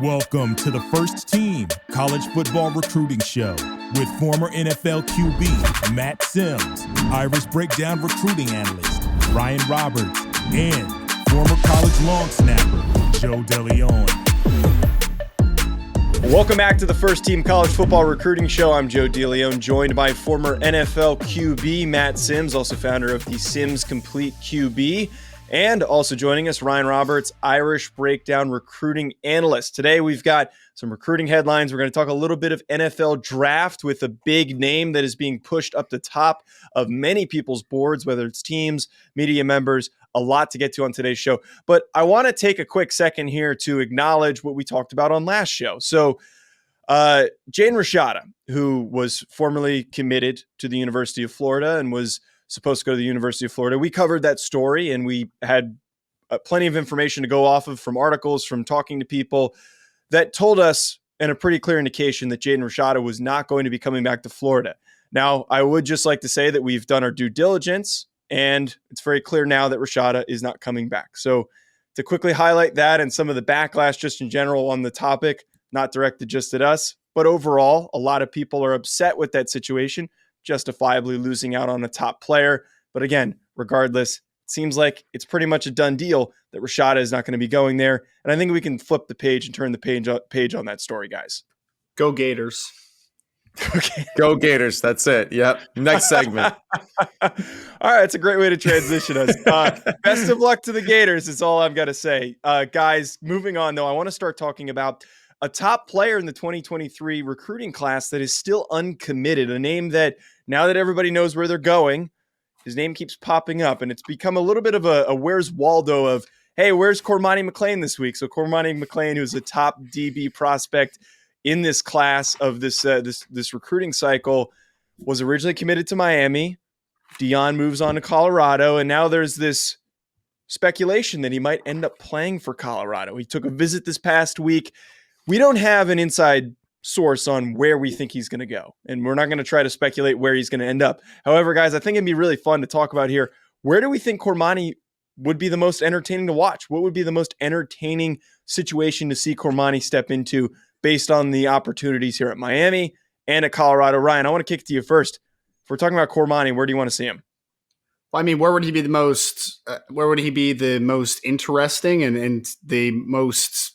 Welcome to the First Team College Football Recruiting Show with former NFL QB Matt Sims, Irish Breakdown Recruiting Analyst Ryan Roberts, and former college long snapper Joe DeLeone. Welcome back to the First Team College Football Recruiting Show. I'm Joe DeLeone, joined by former NFL QB Matt Sims, also founder of the Sims Complete QB. And also joining us, Ryan Roberts, Irish Breakdown Recruiting Analyst. Today, we've got some recruiting headlines. We're going to talk a little bit of NFL draft with a big name that is being pushed up the top of many people's boards, whether it's teams, media members, a lot to get to on today's show. But I want to take a quick second here to acknowledge what we talked about on last show. So Jaden Rashada, who was formerly committed to the University of Florida and was supposed to go to the University of Florida. We covered that story and we had plenty of information to go off of from articles, from talking to people that told us in a pretty clear indication that Jaden Rashada was not going to be coming back to Florida. Now, I would just like to say that we've done our due diligence and it's very clear now that Rashada is not coming back. So to quickly highlight that and some of the backlash just in general on the topic, not directed just at us, but overall, a lot of people are upset with that situation, justifiably losing out on a top player. But again, regardless, it seems like it's pretty much a done deal that Rashada is not going to be going there. And I think we can flip the page and turn the page on that story, guys. Go Gators. Okay. Go Gators. That's it. Yep. Next segment. All right. It's a great way to transition us. Best of luck to the Gators is all I've got to say. Guys, moving on, though, I want to start talking about a top player in the 2023 recruiting class that is still uncommitted, a name that now that everybody knows where they're going, his name keeps popping up, and it's become a little bit of a where's Waldo of, hey, where's Cormani McClain this week? So Cormani McClain, who's a top DB prospect in this class of this recruiting cycle, was originally committed to Miami. DeLeone moves on to Colorado, and now there's this speculation that he might end up playing for Colorado. He took a visit this past week. We don't have an inside source on where we think he's going to go, and we're not going to try to speculate where he's going to end up. However, guys, I think it'd be really fun to talk about here. Where do we think Cormani would be the most entertaining to watch? What would be the most entertaining situation to see Cormani step into based on the opportunities here at Miami and at Colorado? Ryan, I want to kick it to you first. If we're talking about Cormani, where do you want to see him? Well, I mean, where would he be the most? Where would he be the most interesting and the most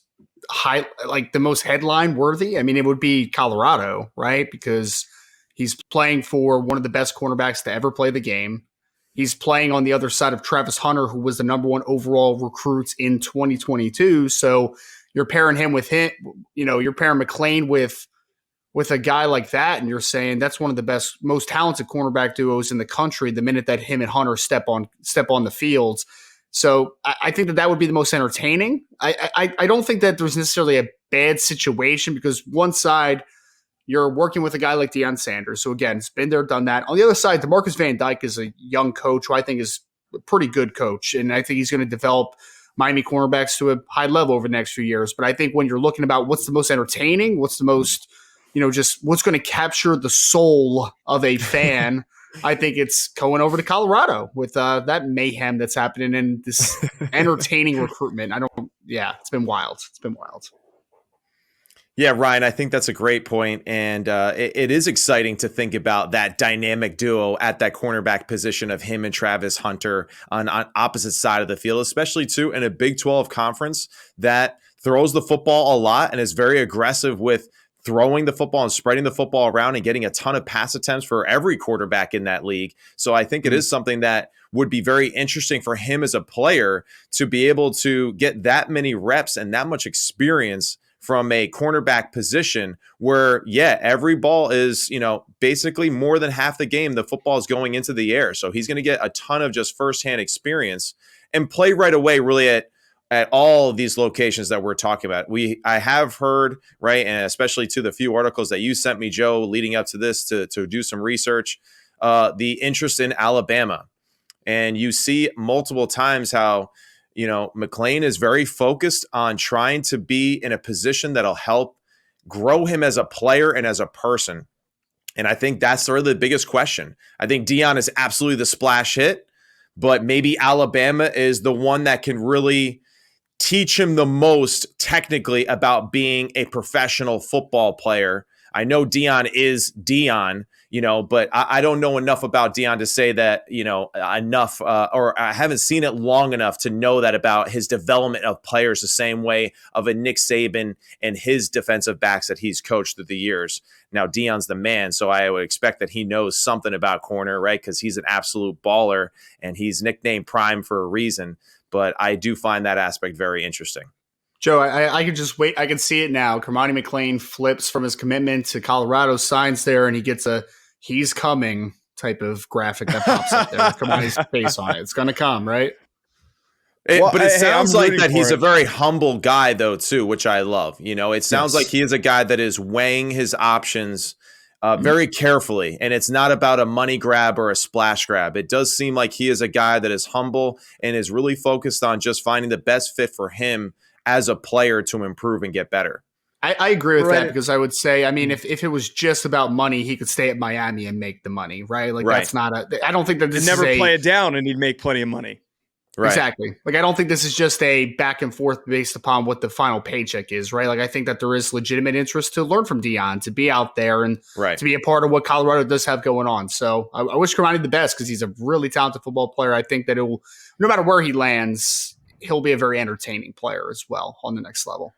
high, like the most headline worthy? I mean, it would be Colorado, right? Because he's playing for one of the best cornerbacks to ever play the game. He's playing on the other side of Travis Hunter, who was the number one overall recruit in 2022. So you're pairing him with him, you're pairing McClain with a guy like that, and you're saying that's one of the best, most talented cornerback duos in the country the minute that him and Hunter step on the fields. So I think that would be the most entertaining. I don't think that there's necessarily a bad situation because one side, you're working with a guy like Deion Sanders. So again, it's been there, done that. On the other side, DeMarcus Van Dyke is a young coach who I think is a pretty good coach. And I think he's going to develop Miami cornerbacks to a high level over the next few years. But I think when you're looking about what's the most entertaining, what's the most, just what's going to capture the soul of a fan, I think it's going over to Colorado with that mayhem that's happening and this entertaining recruitment. It's been wild. It's been wild. Yeah, Ryan, I think that's a great point. And it is exciting to think about that dynamic duo at that cornerback position of him and Travis Hunter on opposite side of the field, especially too in a Big 12 conference that throws the football a lot and is very aggressive with throwing the football and spreading the football around and getting a ton of pass attempts for every quarterback in that league. So I think it is something that would be very interesting for him as a player to be able to get that many reps and that much experience from a cornerback position where, every ball is, basically more than half the game, the football is going into the air. So he's going to get a ton of just firsthand experience and play right away really at all of these locations that we're talking about. I have heard, right, and especially to the few articles that you sent me, Joe, leading up to this to do some research, the interest in Alabama. And you see multiple times how, McClain is very focused on trying to be in a position that'll help grow him as a player and as a person. And I think that's sort of the biggest question. I think DeLeone is absolutely the splash hit, but maybe Alabama is the one that can really teach him the most technically about being a professional football player. I know DeLeone is DeLeone, but I don't know enough about DeLeone to say that, enough, or I haven't seen it long enough to know that about his development of players the same way of a Nick Saban and his defensive backs that he's coached through the years. Now, DeLeone's the man, so I would expect that he knows something about corner, right? Because he's an absolute baller, and he's nicknamed Prime for a reason. But I do find that aspect very interesting. Joe, I can just wait. I can see it now. Kermani McLean flips from his commitment to Colorado, signs there, and he gets a "he's coming" type of graphic that pops up there with Kermani's face on it. It's going to come, right? But it sounds like that he's a very humble guy, though, too, which I love. It sounds like he is a guy that is weighing his options very carefully, and it's not about a money grab or a splash grab. It does seem like he is a guy that is humble and is really focused on just finding the best fit for him as a player to improve and get better. I agree with that, because I would say, if it was just about money, he could stay at Miami and make the money, right? That's not I don't think that this He'd never play it down and he'd make plenty of money. Right. Exactly. I don't think this is just a back and forth based upon what the final paycheck is, right? I think that there is legitimate interest to learn from DeLeone, to be out there and to be a part of what Colorado does have going on. So I wish Kermani the best, because he's a really talented football player. I think that it will, no matter where he lands, he'll be a very entertaining player as well on the next level.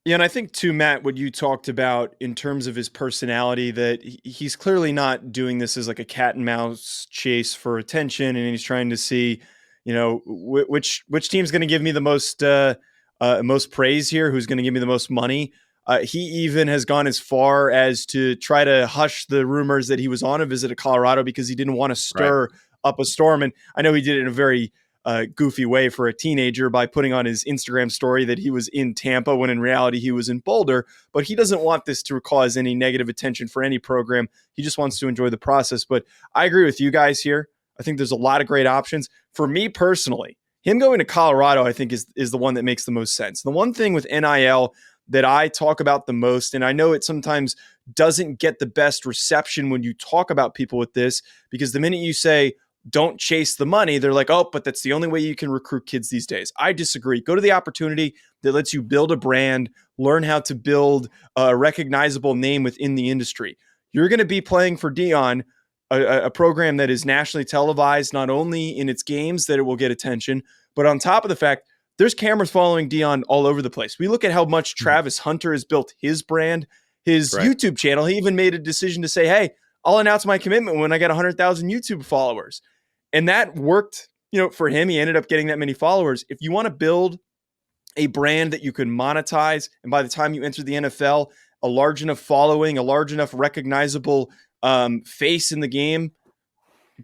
Yeah, and I think too, Matt, what you talked about in terms of his personality, that he's clearly not doing this as like a cat and mouse chase for attention, and he's trying to see, which team's going to give me the most praise here, who's going to give me the most money. He even has gone as far as to try to hush the rumors that he was on a visit to Colorado because he didn't want to stir up a storm. And I know he did it in a very goofy way for a teenager by putting on his Instagram story that he was in Tampa when in reality he was in Boulder, but he doesn't want this to cause any negative attention for any program. He just wants to enjoy the process. But I agree with you guys here. I think there's a lot of great options. For me personally, him going to Colorado, I think is the one that makes the most sense. The one thing with NIL that I talk about the most, and I know it sometimes doesn't get the best reception when you talk about people with this, because the minute you say, don't chase the money, they're like, oh, but that's the only way you can recruit kids these days. I disagree. Go to the opportunity that lets you build a brand, learn how to build a recognizable name within the industry. You're going to be playing for DeLeone, a program that is nationally televised, not only in its games that it will get attention, but on top of the fact, there's cameras following DeLeone all over the place. We look at how much Travis Hunter has built his brand, his YouTube channel. He even made a decision to say, hey, I'll announce my commitment when I get 100,000 YouTube followers. And that worked, for him. He ended up getting that many followers. If you want to build a brand that you can monetize, and by the time you enter the NFL, a large enough following, a large enough recognizable face in the game,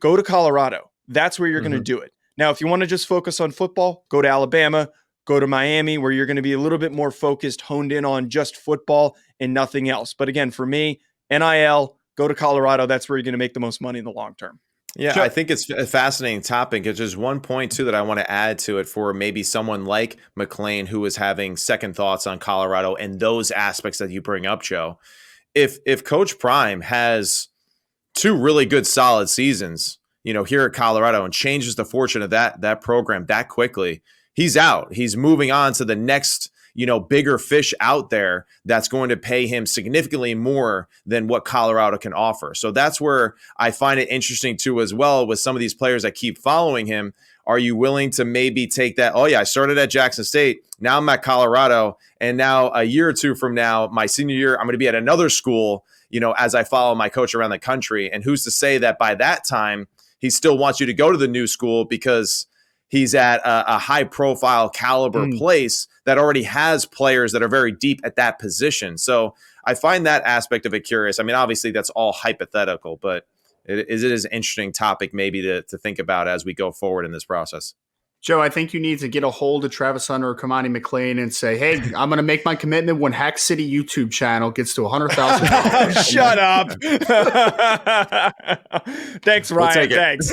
go to Colorado. That's where you're going to do it. Now, if you want to just focus on football, go to Alabama, go to Miami, where you're going to be a little bit more focused, honed in on just football and nothing else. But again, for me, NIL, go to Colorado. That's where you're going to make the most money in the long term. Yeah, I think it's a fascinating topic. It's just one point, too, that I want to add to it for maybe someone like McLean who is having second thoughts on Colorado and those aspects that you bring up, Joe. If Coach Prime has two really good, solid seasons, here at Colorado and changes the fortune of that program that quickly, he's out. He's moving on to the next bigger fish out there that's going to pay him significantly more than what Colorado can offer. So that's where I find it interesting too, as well, with some of these players that keep following him. Are you willing to maybe take that? Oh yeah, I started at Jackson State. Now I'm at Colorado. And now a year or two from now, my senior year, I'm going to be at another school, as I follow my coach around the country. And who's to say that by that time, he still wants you to go to the new school because he's at a high-profile caliber place that already has players that are very deep at that position. So I find that aspect of it curious. I mean, obviously, that's all hypothetical, but it is an interesting topic maybe to think about as we go forward in this process. Joe, I think you need to get a hold of Travis Hunter or Kermani McLean and say, hey, I'm going to make my commitment when Hack City YouTube channel gets to 100,000. Shut up. Thanks, Ryan. Thanks.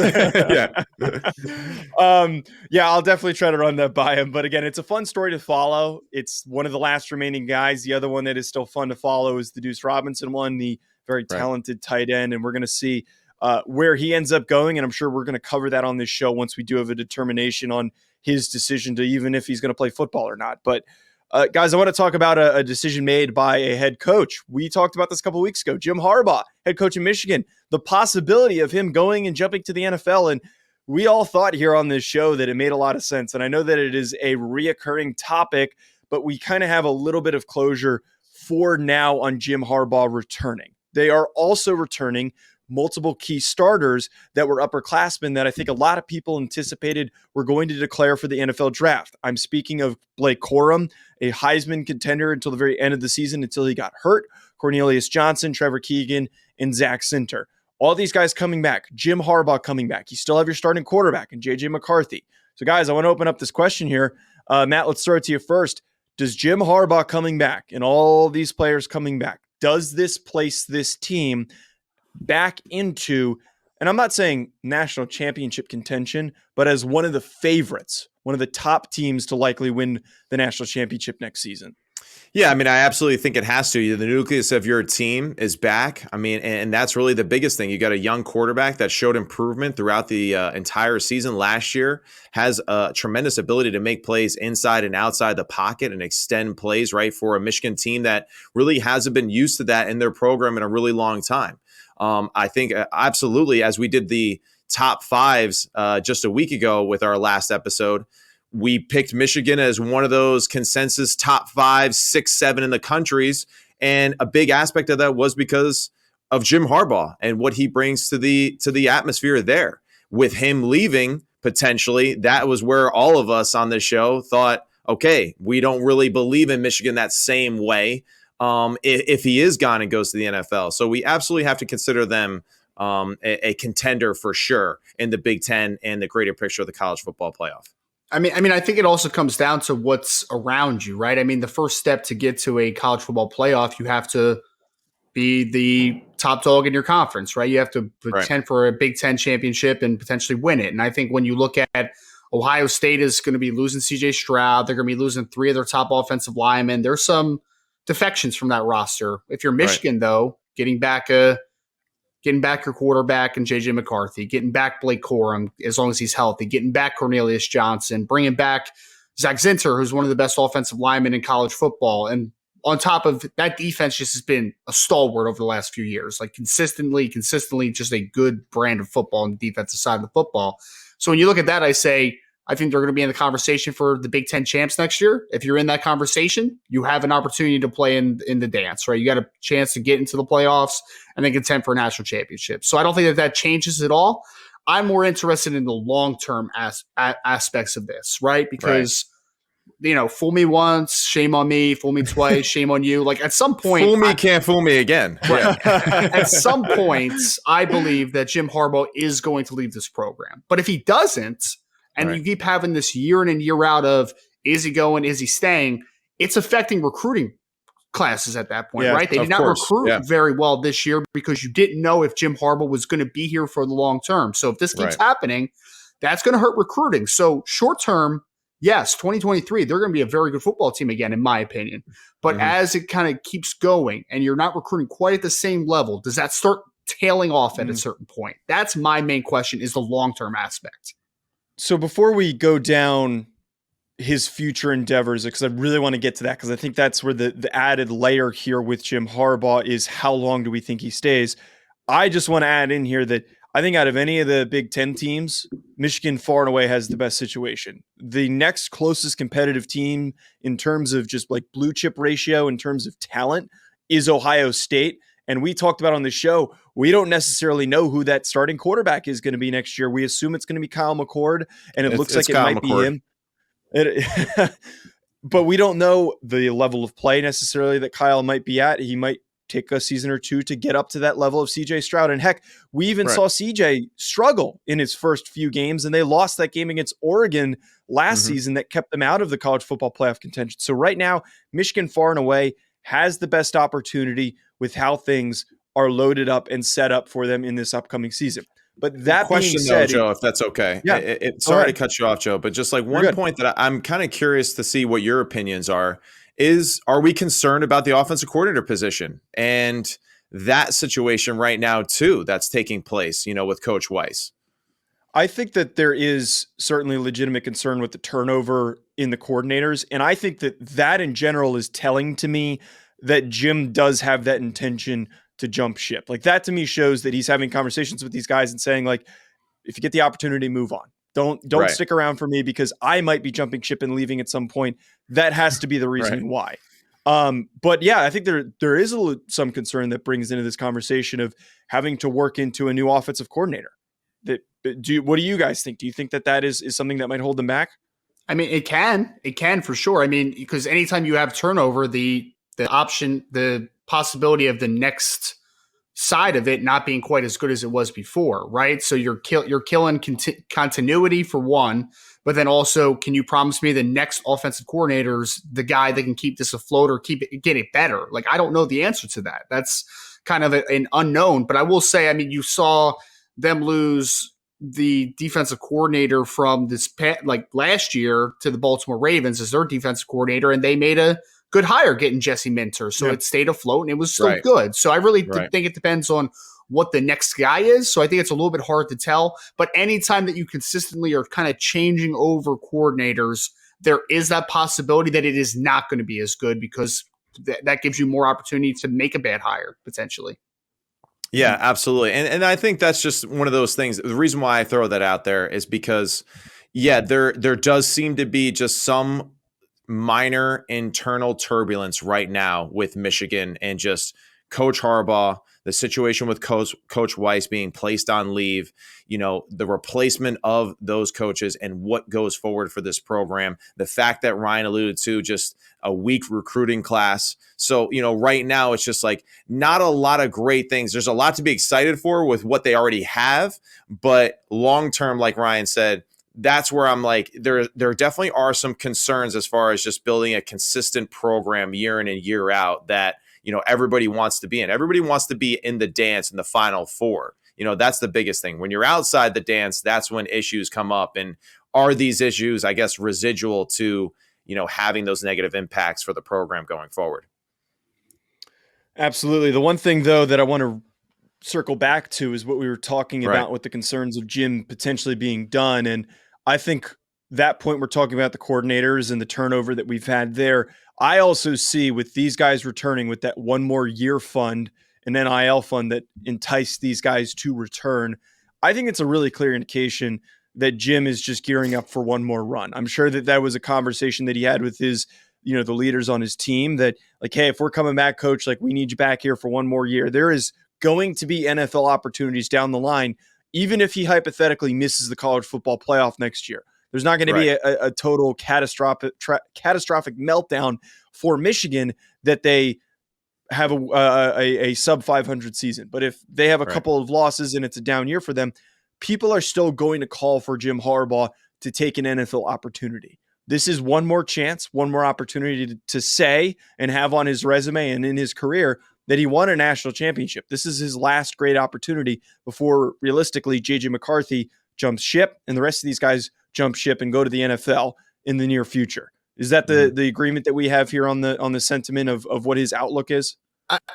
Yeah, I'll definitely try to run that by him. But again, it's a fun story to follow. It's one of the last remaining guys. The other one that is still fun to follow is the Deuce Robinson one, the very talented tight end. And we're going to see where he ends up going. And I'm sure we're going to cover that on this show once we do have a determination on his decision to even if he's going to play football or not. But guys, I want to talk about a decision made by a head coach. We talked about this a couple of weeks ago. Jim Harbaugh, head coach in Michigan, the possibility of him going and jumping to the NFL. And we all thought here on this show that it made a lot of sense. And I know that it is a reoccurring topic, but we kind of have a little bit of closure for now on Jim Harbaugh returning. They are also returning multiple key starters that were upperclassmen that I think a lot of people anticipated were going to declare for the NFL draft. I'm speaking of Blake Corum, a Heisman contender until the very end of the season until he got hurt, Cornelius Johnson, Trevor Keegan, and Zach Sinter. All these guys coming back. Jim Harbaugh coming back. You still have your starting quarterback in J.J. McCarthy. So guys, I want to open up this question here. Matt, let's throw it to you first. Does Jim Harbaugh coming back and all these players coming back, does this place this team back into, and I'm not saying national championship contention, but as one of the favorites, one of the top teams to likely win the national championship next season? Yeah, I mean, I absolutely think it has to. The nucleus of your team is back. I mean, and that's really the biggest thing. You got a young quarterback that showed improvement throughout the entire season last year, has a tremendous ability to make plays inside and outside the pocket and extend plays, right, for a Michigan team that really hasn't been used to that in their program in a really long time. I think absolutely, as we did the top fives just a week ago with our last episode, we picked Michigan as one of those consensus top 5, 6, 7 in the countries. And a big aspect of that was because of Jim Harbaugh and what he brings to the atmosphere there. With him leaving, potentially, that was where all of us on this show thought, okay, we don't really believe in Michigan that same way if he is gone and goes to the NFL. So we absolutely have to consider them a contender for sure in the Big Ten and the greater picture of the college football playoff. I mean, I think it also comes down to what's around you, right? I mean, the first step to get to a college football playoff, you have to be the top dog in your conference, right? You have to pretend for a Big Ten championship and potentially win it. And I think when you look at Ohio State is going to be losing C.J. Stroud, they're going to be losing 3 of their top offensive linemen. There's some defections from that roster. If you're Michigan, though, getting back your quarterback and J.J. McCarthy, getting back Blake Corum as long as he's healthy, getting back Cornelius Johnson, bringing back Zach Sinter, who's one of the best offensive linemen in college football. And on top of that, defense just has been a stalwart over the last few years, like consistently just a good brand of football on the defensive side of the football. So when you look at that, I say, I think they're going to be in the conversation for the Big Ten champs next year. If you're in that conversation, you have an opportunity to play in the dance, right? You got a chance to get into the playoffs and then contend for a national championship. So I don't think that changes at all. I'm more interested in the long-term aspects of this, right? Because, fool me once, shame on me. Fool me twice, shame on you. Like at some point, fool me can't fool me again. Right. At some point, I believe that Jim Harbaugh is going to leave this program. But if he doesn't, and you keep having this year in and year out of, is he going, is he staying? It's affecting recruiting classes at that point, right? They did not recruit very well this year because you didn't know if Jim Harbaugh was going to be here for the long term. So if this keeps happening, that's going to hurt recruiting. So short term, yes, 2023, they're going to be a very good football team again, in my opinion. But as it kind of keeps going and you're not recruiting quite at the same level, does that start tailing off at a certain point? That's my main question, is the long-term aspect. So before we go down his future endeavors, because I really want to get to that, because I think that's where the added layer here with Jim Harbaugh is how long do we think he stays? I just want to add in here that I think out of any of the Big Ten teams, Michigan far and away has the best situation. The next closest competitive team in terms of just like blue chip ratio, in terms of talent, is Ohio State. And we talked about on the show, we don't necessarily know who that starting quarterback is going to be next year. We assume it's going to be Kyle McCord, and it looks like it might be him. But we don't know the level of play necessarily that Kyle might be at. He might take a season or two to get up to that level of CJ Stroud. And heck, we even saw CJ struggle in his first few games, and they lost that game against Oregon last season that kept them out of the college football playoff contention. So right now, Michigan far and away has the best opportunity with how things are loaded up and set up for them in this upcoming season. But that question, being said, though, Joe, if that's okay. Yeah. Sorry to cut you off, Joe, but just like one point that I'm kind of curious to see what your opinions are we concerned about the offensive coordinator position and that situation right now, too, that's taking place, with Coach Weiss? I think that there is certainly legitimate concern with the turnover in the coordinators. And I think that in general is telling to me that Jim does have that intention to jump ship. Like that to me shows that he's having conversations with these guys and saying like, if you get the opportunity, move on. Don't Right. stick around for me because I might be jumping ship and leaving at some point. That has to be the reason why. But yeah, I think there is some concern that brings into this conversation of having to work into a new offensive coordinator. What do you guys think? Do you think that is something that might hold them back? I mean, it can for sure. I mean, because anytime you have turnover, the possibility of the next side of it not being quite as good as it was before, right? So you're killing continuity for one, but then also, can you promise me the next offensive coordinator's the guy that can keep this afloat or get it better? Like, I don't know the answer to that. That's kind of an unknown. But I will say, I mean, you saw them lose the defensive coordinator from last year to the Baltimore Ravens as their defensive coordinator, and they made a good hire getting Jesse Minter. So it stayed afloat and it was still good. So I really think it depends on what the next guy is. So I think it's a little bit hard to tell. But anytime that you consistently are kind of changing over coordinators, there is that possibility that it is not going to be as good because that gives you more opportunity to make a bad hire potentially. Yeah, absolutely. And I think that's just one of those things. The reason why I throw that out there is because, there does seem to be just some minor internal turbulence right now with Michigan and just Coach Harbaugh, the situation with Coach Weiss being placed on leave, the replacement of those coaches and what goes forward for this program. The fact that Ryan alluded to just a weak recruiting class. So, right now it's just like not a lot of great things. There's a lot to be excited for with what they already have, but long-term, like Ryan said, that's where I'm like, there definitely are some concerns as far as just building a consistent program year in and year out that, everybody wants to be in. Everybody wants to be in the dance in the Final Four. That's the biggest thing. When you're outside the dance, that's when issues come up. And are these issues, I guess, residual to, having those negative impacts for the program going forward? Absolutely. The one thing, though, that I want to circle back to is what we were talking about with the concerns of Jim potentially being done. And I think that point we're talking about the coordinators and the turnover that we've had there. I also see with these guys returning with that one more year fund, an NIL fund that enticed these guys to return. I think it's a really clear indication that Jim is just gearing up for one more run. I'm sure that was a conversation that he had with his, the leaders on his team that like, hey, if we're coming back, coach, like we need you back here for one more year. There is going to be NFL opportunities down the line, even if he hypothetically misses the college football playoff next year. There's not going to be a total catastrophic meltdown for Michigan that they have a sub 500 season. But if they have a couple of losses and it's a down year for them, people are still going to call for Jim Harbaugh to take an NFL opportunity. This is one more chance, one more opportunity to say and have on his resume and in his career that he won a national championship. This is his last great opportunity before realistically JJ McCarthy jumps ship and the rest of these guys jump ship and go to the NFL in the near future. Is that the agreement that we have here on the sentiment of what his outlook is?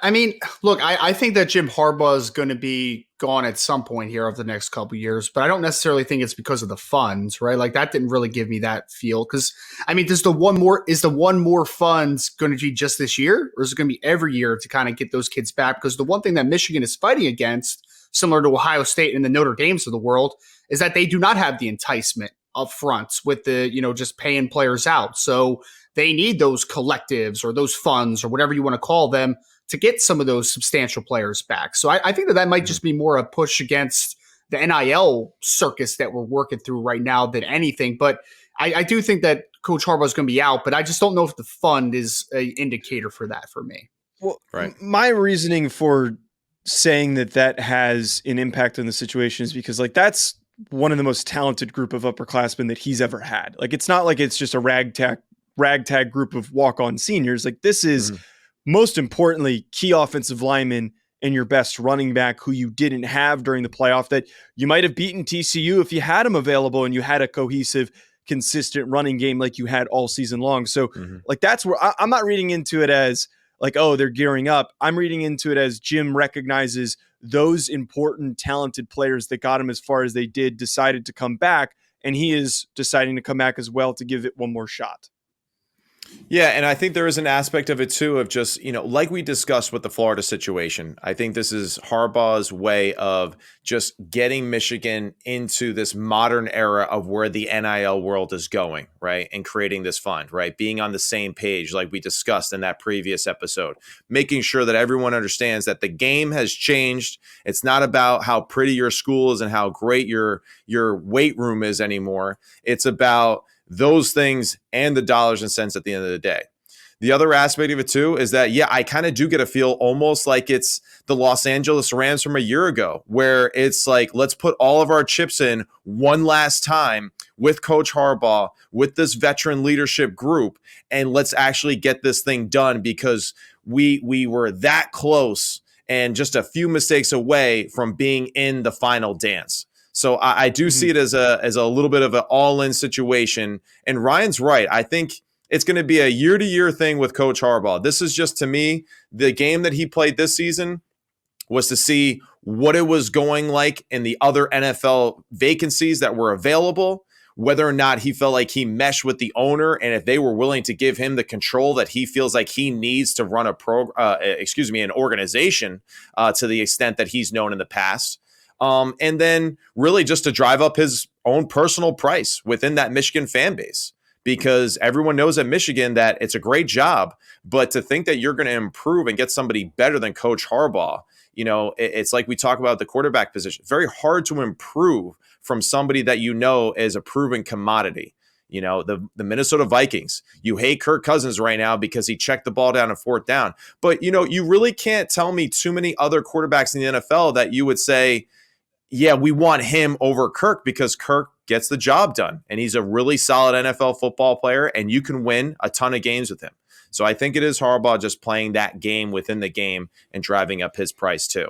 I mean, look, I think that Jim Harbaugh is going to be gone at some point here over the next couple of years, but I don't necessarily think it's because of the funds, right? Like that didn't really give me that feel. Because I mean, is the one more funds going to be just this year, or is it going to be every year to kind of get those kids back? Because the one thing that Michigan is fighting against, similar to Ohio State and the Notre Dames of the world, is that they do not have the enticement up front with the, just paying players out. So they need those collectives or those funds or whatever you want to call them to get some of those substantial players back. So I think that might just be more a push against the NIL circus that we're working through right now than anything. But I do think that Coach Harbaugh is going to be out, but I just don't know if the fund is an indicator for that for me. Well, my reasoning for saying that has an impact on the situation is because like that's one of the most talented group of upperclassmen that he's ever had. Like it's not like it's just a ragtag group of walk-on seniors. Like this is most importantly key offensive linemen and your best running back who you didn't have during the playoff that you might have beaten TCU if you had him available and you had a cohesive, consistent running game like you had all season long. So like that's where I'm not reading into it as like, oh, they're gearing up. I'm reading into it as Jim recognizes those important, talented players that got him as far as they did decided to come back, and he is deciding to come back as well to give it one more shot. Yeah, and I think there is an aspect of it too of just, like we discussed with the Florida situation. I think this is Harbaugh's way of just getting Michigan into this modern era of where the NIL world is going, right? And creating this fund, right? Being on the same page like we discussed in that previous episode. Making sure that everyone understands that the game has changed. It's not about how pretty your school is and how great your weight room is anymore. It's about those things and the dollars and cents at the end of the day. The other aspect of it too is that, I kind of do get a feel almost like it's the Los Angeles Rams from a year ago, where it's like, let's put all of our chips in one last time with Coach Harbaugh, with this veteran leadership group, and let's actually get this thing done because we were that close and just a few mistakes away from being in the final dance. So I do see it as a little bit of an all-in situation. And Ryan's right. I think it's going to be a year-to-year thing with Coach Harbaugh. This is just, to me, the game that he played this season was to see what it was going like in the other NFL vacancies that were available, whether or not he felt like he meshed with the owner, and if they were willing to give him the control that he feels like he needs to run an organization to the extent that he's known in the past. And then really just to drive up his own personal price within that Michigan fan base, because everyone knows at Michigan that it's a great job, but to think that you're going to improve and get somebody better than Coach Harbaugh, it's like we talk about the quarterback position. Very hard to improve from somebody that is a proven commodity. The Minnesota Vikings, you hate Kirk Cousins right now because he checked the ball down on fourth down. But, you really can't tell me too many other quarterbacks in the NFL that you would say, yeah, we want him over Kirk because Kirk gets the job done and he's a really solid NFL football player and you can win a ton of games with him. So I think it is Harbaugh just playing that game within the game and driving up his price too.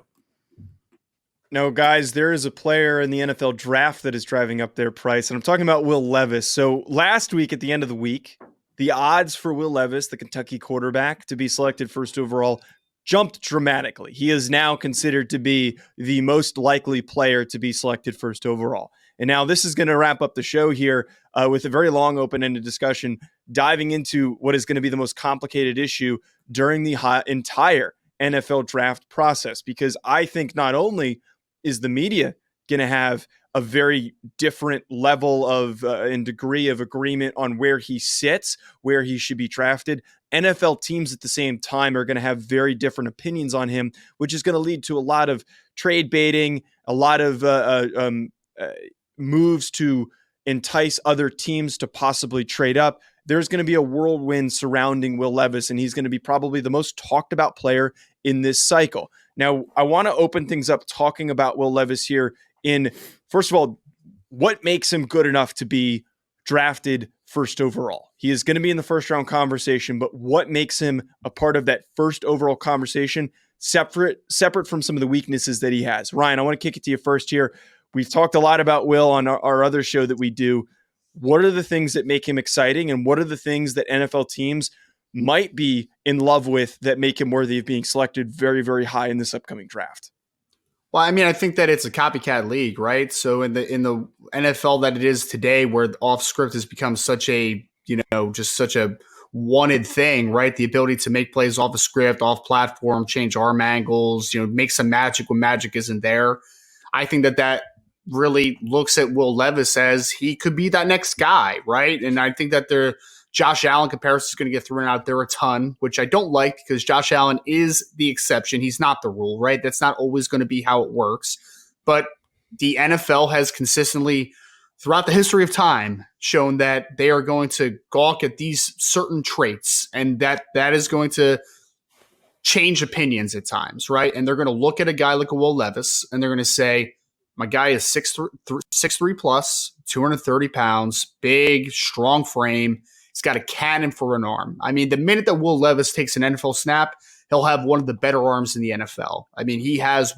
No, guys, there is a player in the NFL draft that is driving up their price, and I'm talking about Will Levis. So last week, at the end of the week, the odds for Will Levis, the Kentucky quarterback, to be selected first overall jumped dramatically. He is now considered to be the most likely player to be selected first overall. And now this is going to wrap up the show here with a very long open-ended discussion, diving into what is going to be the most complicated issue during the entire NFL draft process. Because I think not only is the media going to have a very different level of and degree of agreement on where he sits, where he should be drafted, NFL teams at the same time are going to have very different opinions on him, which is going to lead to a lot of trade baiting, a lot of moves to entice other teams to possibly trade up. There's going to be a whirlwind surrounding Will Levis, and he's going to be probably the most talked about player in this cycle. Now, I want to open things up talking about Will Levis here first of all, what makes him good enough to be drafted first overall? He is going to be in the first round conversation, but what makes him a part of that first overall conversation separate from some of the weaknesses that he has? Ryan, I want to kick it to you first here. We've talked a lot about Will on our other show that we do. What are the things that make him exciting, and what are the things that NFL teams might be in love with that make him worthy of being selected very, very high in this upcoming draft? Well, I mean, I think that it's a copycat league, right? So in the NFL that it is today, where off script has become such a, just such a wanted thing, right? The ability to make plays off a script, off platform, change arm angles, make some magic when magic isn't there. I think that really looks at Will Levis as he could be that next guy, right? And I think that Josh Allen comparison is going to get thrown out there a ton, which I don't like because Josh Allen is the exception. He's not the rule, right? That's not always going to be how it works. But the NFL has consistently, throughout the history of time, shown that they are going to gawk at these certain traits, and that is going to change opinions at times, right? And they're going to look at a guy like a Will Levis, and they're going to say, my guy is 6'3 plus, 230 pounds, big, strong frame. He's got a cannon for an arm. I mean, the minute that Will Levis takes an NFL snap, he'll have one of the better arms in the NFL. I mean, he has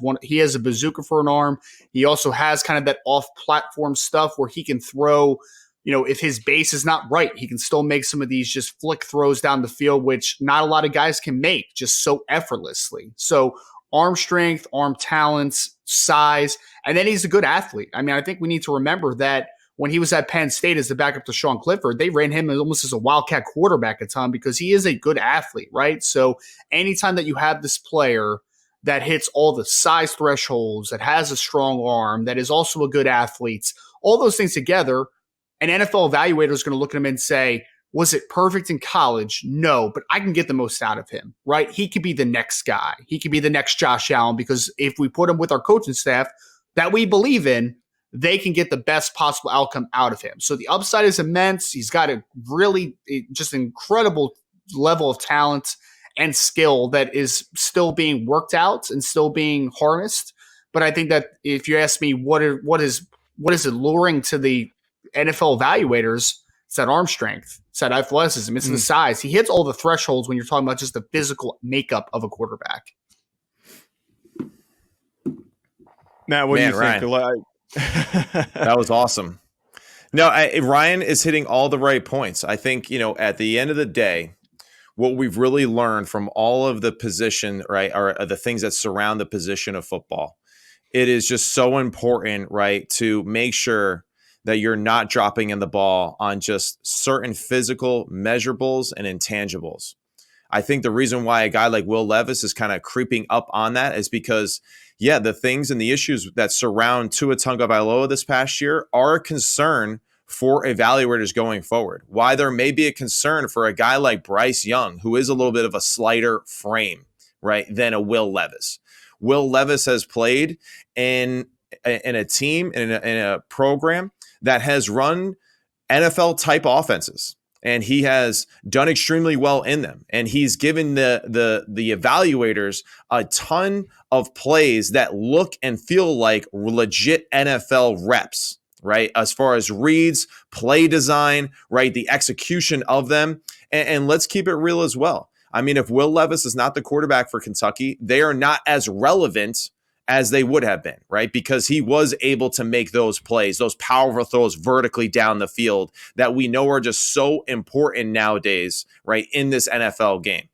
a bazooka for an arm. He also has kind of that off-platform stuff where he can throw, if his base is not right, he can still make some of these just flick throws down the field, which not a lot of guys can make just so effortlessly. So arm strength, arm talents, size, and then he's a good athlete. I mean, I think we need to remember that when he was at Penn State as the backup to Sean Clifford, they ran him almost as a wildcat quarterback at time because he is a good athlete, right? So anytime that you have this player that hits all the size thresholds, that has a strong arm, that is also a good athlete, all those things together, an NFL evaluator is going to look at him and say, was it perfect in college? No, but I can get the most out of him, right? He could be the next guy. He could be the next Josh Allen because if we put him with our coaching staff that we believe in, they can get the best possible outcome out of him. So the upside is immense. He's got a really just incredible level of talent and skill that is still being worked out and still being harnessed. But I think that if you ask me what is alluring to the NFL evaluators, it's that arm strength, it's that athleticism, it's the size. He hits all the thresholds when you're talking about just the physical makeup of a quarterback. Matt, what do you think? That was awesome. No, Ryan is hitting all the right points. I think, at the end of the day, what we've really learned from all of the position, right, or the things that surround the position of football, it is just so important, right, to make sure that you're not dropping in the ball on just certain physical measurables and intangibles. I think the reason why a guy like Will Levis is kind of creeping up on that is because, the things and the issues that surround Tua Tagovailoa this past year are a concern for evaluators going forward. Why there may be a concern for a guy like Bryce Young, who is a little bit of a slighter frame, right, than a Will Levis. Will Levis has played in a team, in a program that has run NFL-type offenses. And he has done extremely well in them. And he's given the evaluators a ton of plays that look and feel like legit NFL reps, right? As far as reads, play design, right? The execution of them. And let's keep it real as well. I mean, if Will Levis is not the quarterback for Kentucky, they are not as relevant as they would have been, right? Because he was able to make those plays, those powerful throws vertically down the field that we know are just so important nowadays, right, in this NFL game.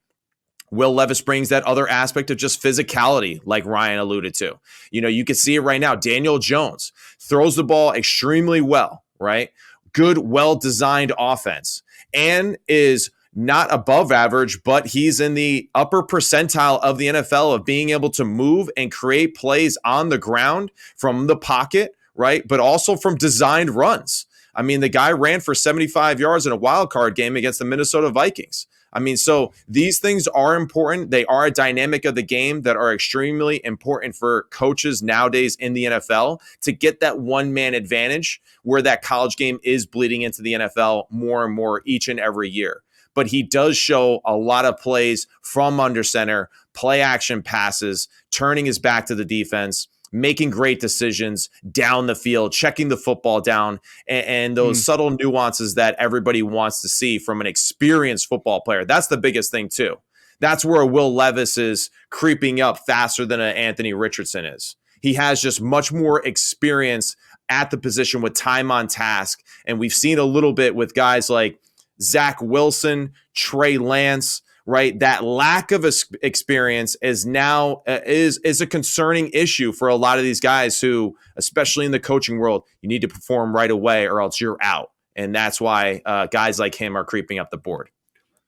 Will Levis brings that other aspect of just physicality, like Ryan alluded to. You can see it right now. Daniel Jones throws the ball extremely well, right? Good, well-designed offense, and is not above average, but he's in the upper percentile of the NFL of being able to move and create plays on the ground from the pocket, right? But also from designed runs. I mean, the guy ran for 75 yards in a wild card game against the Minnesota Vikings. I mean, so these things are important. They are a dynamic of the game that are extremely important for coaches nowadays in the NFL to get that one-man advantage where that college game is bleeding into the NFL more and more each and every year. But he does show a lot of plays from under center, play action passes, turning his back to the defense, making great decisions down the field, checking the football down, and those subtle nuances that everybody wants to see from an experienced football player. That's the biggest thing too. That's where Will Levis is creeping up faster than an Anthony Richardson is. He has just much more experience at the position with time on task. And we've seen a little bit with guys like Zach Wilson, Trey Lance, right? That lack of experience is now is a concerning issue for a lot of these guys who, especially in the coaching world, you need to perform right away or else you're out. And that's why guys like him are creeping up the board.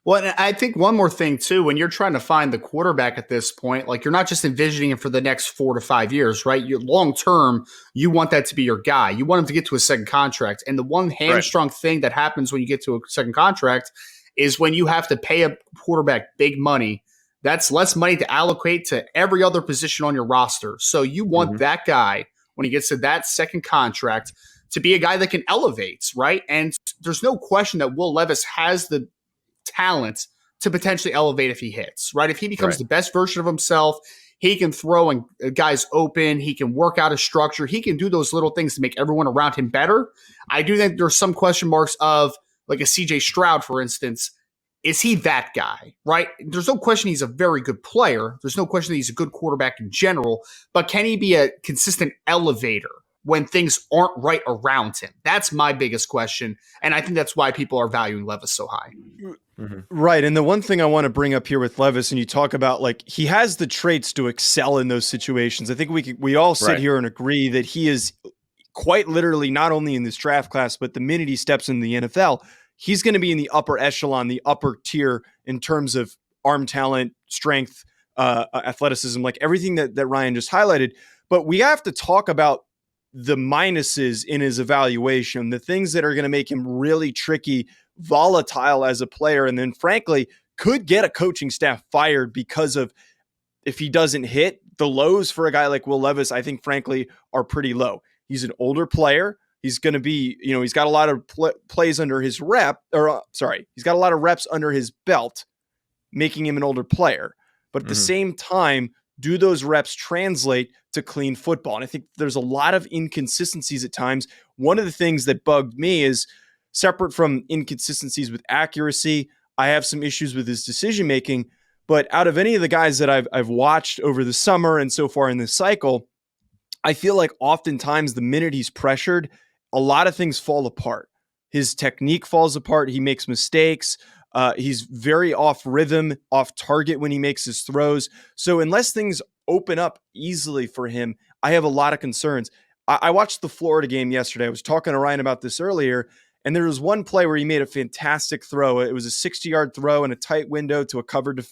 Well, and I think one more thing, too, when you're trying to find the quarterback at this point, like you're not just envisioning him for the next 4 to 5 years, right? You long term, you want that to be your guy. You want him to get to a second contract. And the one hamstrung thing that happens when you get to a second contract is when you have to pay a quarterback big money. That's less money to allocate to every other position on your roster. So you want that guy, when he gets to that second contract, to be a guy that can elevate, right? And there's no question that Will Levis has the talent to potentially elevate if he hits, right? If he becomes the best version of himself, he can throw and guys open, he can work out a structure, he can do those little things to make everyone around him better. I do think there's some question marks of like a CJ Stroud, for instance. Is he that guy, right? There's no question he's a very good player. There's no question that he's a good quarterback in general, but can he be a consistent elevator when things aren't right around him? That's my biggest question, and I think that's why people are valuing Levis so high. Right. And the one thing I want to bring up here with Levis, and you talk about like he has the traits to excel in those situations. I think we all sit here and agree that he is quite literally not only in this draft class, but the minute he steps in the NFL, he's going to be in the upper echelon, the upper tier in terms of arm talent, strength, athleticism, like everything that Ryan just highlighted. But we have to talk about the minuses in his evaluation, the things that are going to make him really tricky, volatile as a player, and then frankly could get a coaching staff fired because of if he doesn't hit. The lows for a guy like Will Levis, I think frankly are pretty low. He's an older player. He's going to be, he's got a lot of plays under his he's got a lot of reps under his belt, making him an older player. But at the same time, do those reps translate to clean football? And I think there's a lot of inconsistencies at times. One of the things that bugged me is, separate from inconsistencies with accuracy, I have some issues with his decision-making. But out of any of the guys that I've watched over the summer and so far in this cycle, I feel like oftentimes the minute he's pressured, a lot of things fall apart. His technique falls apart. He makes mistakes. He's very off rhythm, off target when he makes his throws. So unless things open up easily for him, I have a lot of concerns. I watched the Florida game yesterday. I was talking to Ryan about this earlier, and there was one play where he made a fantastic throw. It was a 60-yard throw in a tight window to a covered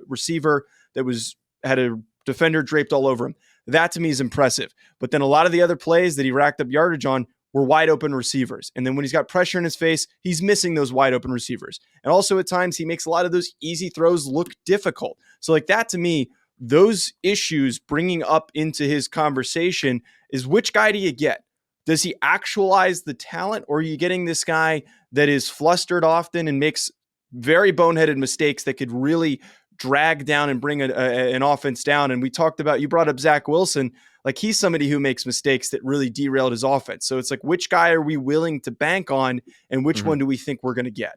receiver that had a defender draped all over him. That to me is impressive. But then a lot of the other plays that he racked up yardage on were wide open receivers. And then when he's got pressure in his face, he's missing those wide open receivers. And also at times he makes a lot of those easy throws look difficult. So like that to me, those issues bringing up into his conversation is, which guy do you get? Does he actualize the talent, or are you getting this guy that is flustered often and makes very boneheaded mistakes that could really drag down and bring an offense down? And we talked about, you brought up Zach Wilson, like he's somebody who makes mistakes that really derailed his offense. So it's like, which guy are we willing to bank on, and which one do we think we're going to get?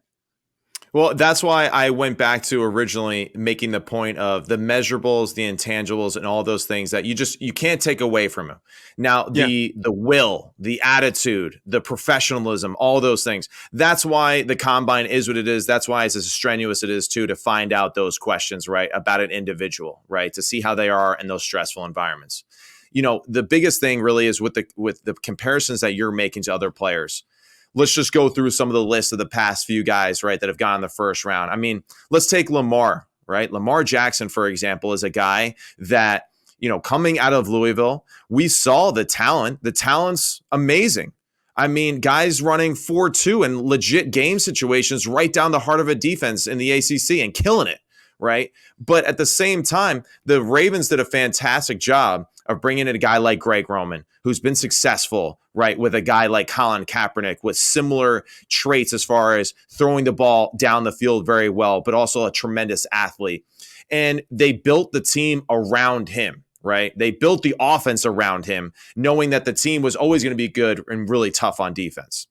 Well, that's why I went back to originally making the point of the measurables, the intangibles, and all those things that you can't take away from him. Now, the will, the attitude, the professionalism, all those things. That's why the combine is what it is. That's why it's as strenuous it is too, to find out those questions, right, about an individual, right, to see how they are in those stressful environments. The biggest thing really is with the comparisons that you're making to other players. Let's just go through some of the lists of the past few guys, right, that have gone in the first round. I mean, let's take Lamar, right? Lamar Jackson, for example, is a guy that, coming out of Louisville, we saw the talent. The talent's amazing. I mean, guys running 4.2 in legit game situations right down the heart of a defense in the ACC and killing it, right? But at the same time, the Ravens did a fantastic job of bringing in a guy like Greg Roman, who's been successful, right, with a guy like Colin Kaepernick with similar traits as far as throwing the ball down the field very well, but also a tremendous athlete. And they built the team around him, right? They built the offense around him, knowing that the team was always going to be good and really tough on defense.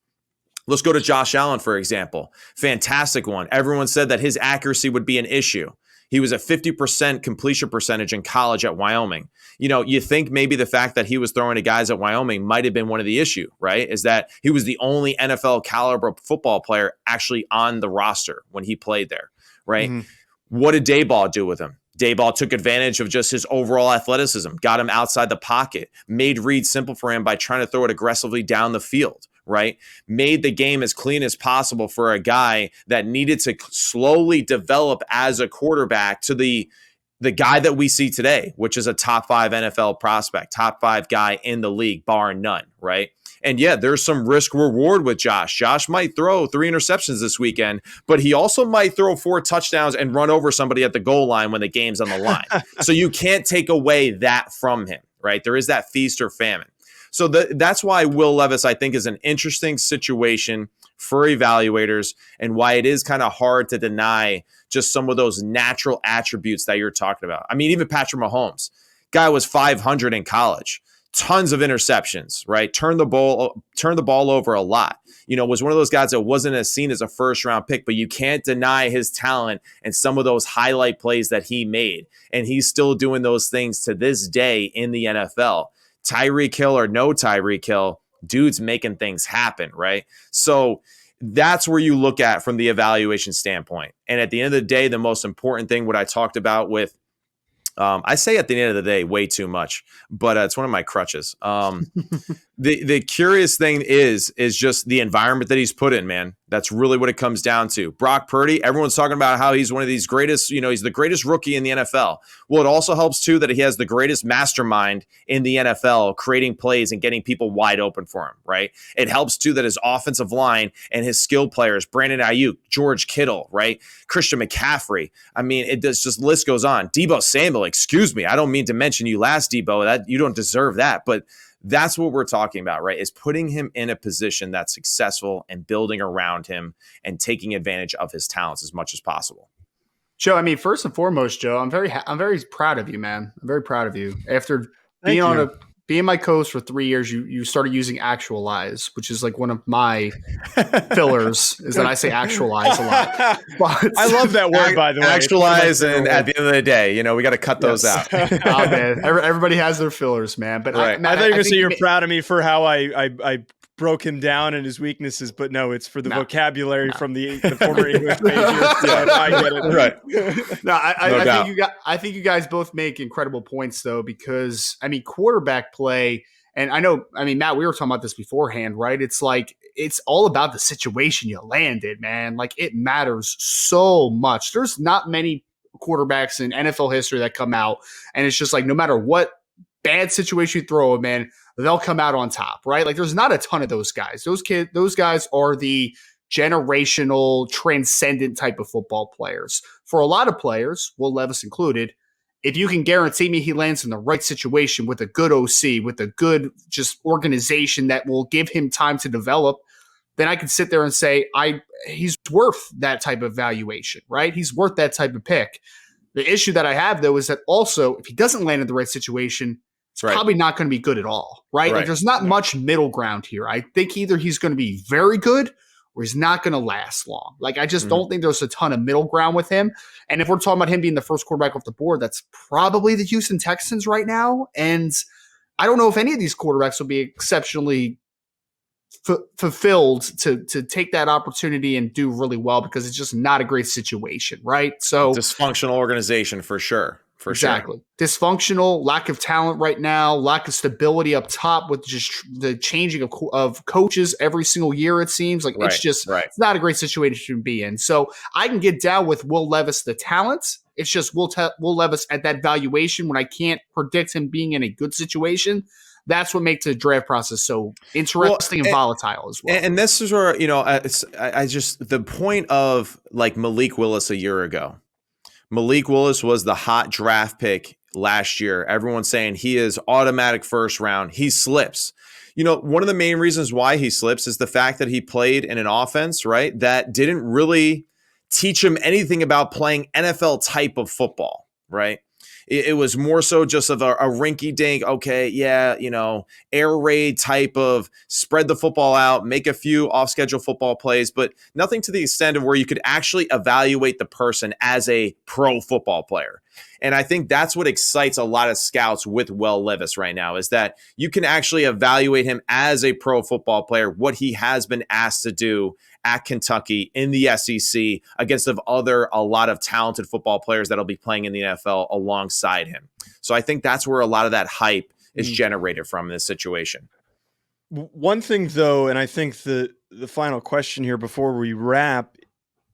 Let's go to Josh Allen, for example. Fantastic one. Everyone said that his accuracy would be an issue. He was a 50% completion percentage in college at Wyoming. You think maybe the fact that he was throwing to guys at Wyoming might have been one of the issue, right? Is that he was the only NFL caliber football player actually on the roster when he played there, right? Mm-hmm. What did Daboll do with him? Daboll took advantage of just his overall athleticism, got him outside the pocket, made reads simple for him by trying to throw it aggressively down the field, right? Made the game as clean as possible for a guy that needed to slowly develop as a quarterback to the guy that we see today, which is a top 5 NFL prospect, top 5 guy in the league, bar none, right? And yeah, there's some risk reward with Josh. Josh might throw 3 interceptions this weekend, but he also might throw 4 touchdowns and run over somebody at the goal line when the game's on the line. So you can't take away that from him, right? There is that feast or famine. So that's why Will Levis, I think, is an interesting situation for evaluators, and why it is kind of hard to deny just some of those natural attributes that you're talking about. I mean, even Patrick Mahomes, guy was 500 in college, tons of interceptions, right? Turned the ball over a lot. Was one of those guys that wasn't as seen as a first-round pick, but you can't deny his talent and some of those highlight plays that he made. And he's still doing those things to this day in the NFL. Tyreek Hill or no Tyreek Hill, dude's making things happen, right? So That's where you look at from the evaluation standpoint. And at the end of the day, the most important thing, what I talked about with, I say at the end of the day way too much, but it's one of my crutches. The curious thing is just the environment that he's put in, man. That's really what it comes down to. Brock Purdy, everyone's talking about how he's one of these greatest, he's the greatest rookie in the NFL. Well, it also helps too that he has the greatest mastermind in the NFL creating plays and getting people wide open for him, right? It helps too that his offensive line and his skilled players, Brandon Ayuk, George Kittle, right? Christian McCaffrey. I mean, it does just list goes on. Deebo Samuel, excuse me. I don't mean to mention you last, Deebo. That you don't deserve that, but that's what we're talking about, right? Is putting him in a position that's successful and building around him and taking advantage of his talents as much as possible. Joe, I mean, first and foremost, Joe, I'm very proud of you, man. I'm very proud of you. After being my coach for 3 years, you started using actualize, which is like one of my fillers, is that I say actualize a lot. But I love that word, by the way. Actualize, and at the end of the day, we got to cut those out. Oh, man. Everybody has their fillers, man. But right. I thought you were going to say you're proud of me for how I broke him down and his weaknesses, but no, it's for the vocabulary from the former English major. Yeah, I get it. Right. No, I think you guys both make incredible points though, because I mean, quarterback play, and Matt, we were talking about this beforehand, right? It's like, it's all about the situation you landed, man. Like, it matters so much. There's not many quarterbacks in NFL history that come out and it's just like, no matter what bad situation you throw them in, they'll come out on top, right? Like, there's not a ton of those guys. Those guys are the generational, transcendent type of football players. For a lot of players, Will Levis included, if you can guarantee me he lands in the right situation with a good OC, with a good just organization that will give him time to develop, then I can sit there and say, he's worth that type of valuation, right? He's worth that type of pick. The issue that I have, though, is that also, if he doesn't land in the right situation, it's probably not going to be good at all, right? Like, there's not much middle ground here. I think either he's going to be very good or he's not going to last long. Like, I just don't think there's a ton of middle ground with him. And if we're talking about him being the first quarterback off the board, that's probably the Houston Texans right now. And I don't know if any of these quarterbacks will be exceptionally fulfilled to take that opportunity and do really well, because it's just not a great situation, right? So dysfunctional organization for sure. Exactly. Dysfunctional, lack of talent right now, lack of stability up top with just the changing of coaches every single year, it seems. Like, it's not a great situation to be in. So I can get down with Will Levis, the talent. It's just Will Levis at that valuation when I can't predict him being in a good situation. That's what makes the draft process so interesting and volatile as well. And this is where, I just, the point of like Malik Willis a year ago. Malik Willis was the hot draft pick last year. Everyone's saying he is automatic first round. He slips. One of the main reasons why he slips is the fact that he played in an offense, right, that didn't really teach him anything about playing NFL type of football, right? It was more so just of a rinky-dink, air raid type of spread the football out, make a few off-schedule football plays, but nothing to the extent of where you could actually evaluate the person as a pro football player. And I think that's what excites a lot of scouts with Will Levis right now, is that you can actually evaluate him as a pro football player, what he has been asked to do at Kentucky in the SEC against a lot of talented football players that'll be playing in the NFL alongside him. So I think that's where a lot of that hype is generated from in this situation. One thing, though, and I think the final question here before we wrap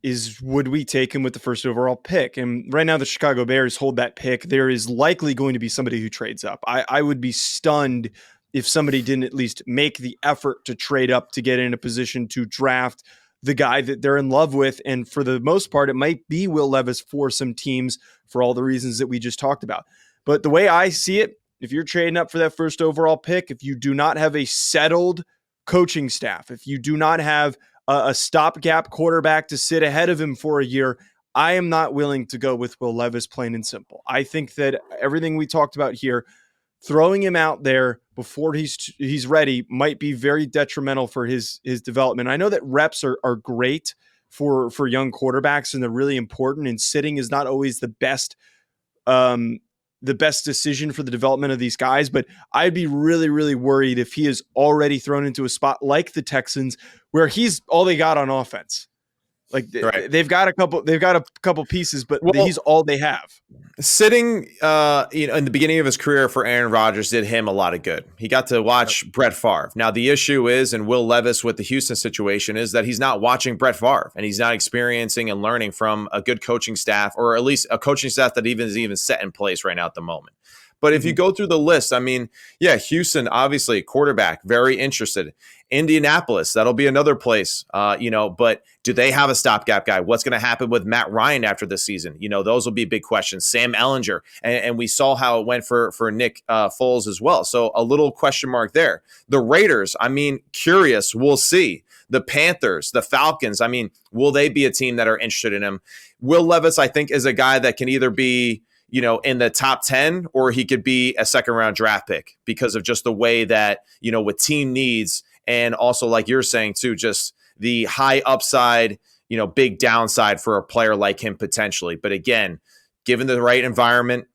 is, would we take him with the first overall pick? And right now the Chicago Bears hold that pick. There is likely going to be somebody who trades up. I would be stunned if somebody didn't at least make the effort to trade up to get in a position to draft the guy that they're in love with. And for the most part, it might be Will Levis for some teams for all the reasons that we just talked about. But the way I see it, if you're trading up for that first overall pick, if you do not have a settled coaching staff, if you do not have a stopgap quarterback to sit ahead of him for a year, I am not willing to go with Will Levis, plain and simple. I think that everything we talked about here, throwing him out there before he's ready, might be very detrimental for his development. I know that reps are great for young quarterbacks, and they're really important, and sitting is not always the best the best decision for the development of these guys. But I'd be really, really worried if he is already thrown into a spot like the Texans, where he's all they got on offense. Like right. they've got a couple pieces, but he's all they have. Sitting, in the beginning of his career for Aaron Rodgers did him a lot of good. He got to watch Brett Favre. Now the issue is, and Will Levis with the Houston situation is that he's not watching Brett Favre, and he's not experiencing and learning from a good coaching staff, or at least a coaching staff that is even set in place right now at the moment. But if you go through the list, I mean, Houston, obviously, quarterback, very interested. Indianapolis, that'll be another place, but do they have a stopgap guy? What's going to happen with Matt Ryan after this season? Those will be big questions. Sam Ellinger, and we saw how it went for Nick Foles as well. So a little question mark there. The Raiders, I mean, curious, we'll see. The Panthers, the Falcons, I mean, will they be a team that are interested in him? Will Levis, I think, is a guy that can either be in the top 10, or he could be a second round draft pick because of just the way that, with team needs, and also like you're saying too, just the high upside, big downside for a player like him potentially. But again, given the right environment,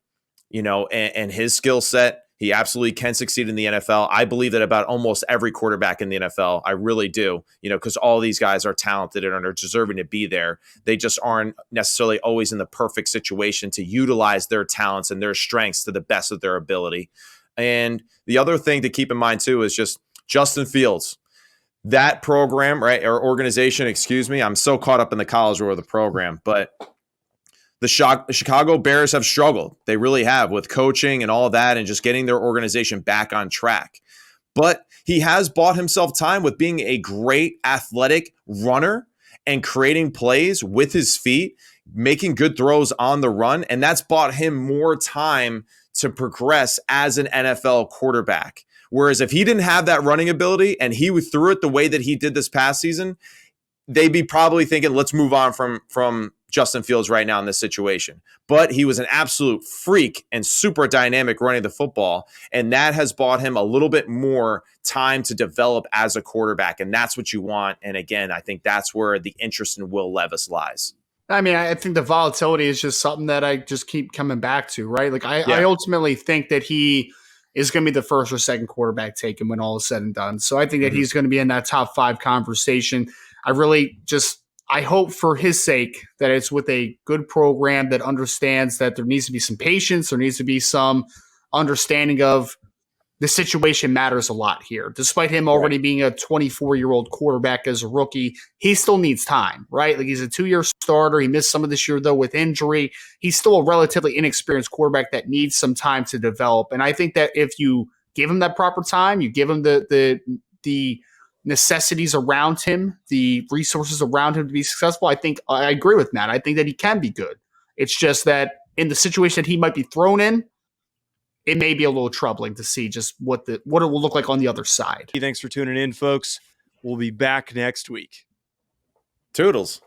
and his skill set, he absolutely can succeed in the NFL. I believe that about almost every quarterback in the NFL. I really do, because all these guys are talented and are deserving to be there. They just aren't necessarily always in the perfect situation to utilize their talents and their strengths to the best of their ability. And the other thing to keep in mind too is just Justin Fields. That program, right, or organization, excuse me. I'm so caught up in the college or the program, but the Chicago Bears have struggled. They really have, with coaching and all of that and just getting their organization back on track. But he has bought himself time with being a great athletic runner and creating plays with his feet, making good throws on the run. And that's bought him more time to progress as an NFL quarterback. Whereas if he didn't have that running ability and he threw it the way that he did this past season, they'd be probably thinking, let's move on from Justin Fields right now in this situation. But he was an absolute freak and super dynamic running the football, and that has bought him a little bit more time to develop as a quarterback, and that's what you want. And again, I think that's where the interest in Will Levis lies. I mean, I think the volatility is just something that I just keep coming back to, right? Like I ultimately think that he is going to be the first or second quarterback taken when all is said and done. So I think that he's going to be in that top 5 conversation. I hope for his sake that it's with a good program that understands that there needs to be some patience. There needs to be some understanding of the situation matters a lot here. Despite him already being a 24-year-old quarterback as a rookie, he still needs time, right? Like, he's a 2-year starter. He missed some of this year, though, with injury. He's still a relatively inexperienced quarterback that needs some time to develop. And I think that if you give him that proper time, you give him the necessities around him, the resources around him to be successful, I agree with Matt. I think that he can be good. It's just that in the situation that he might be thrown in, it may be a little troubling to see just what it will look like on the other side. Thanks for tuning in, folks. We'll be back next week. Toodles.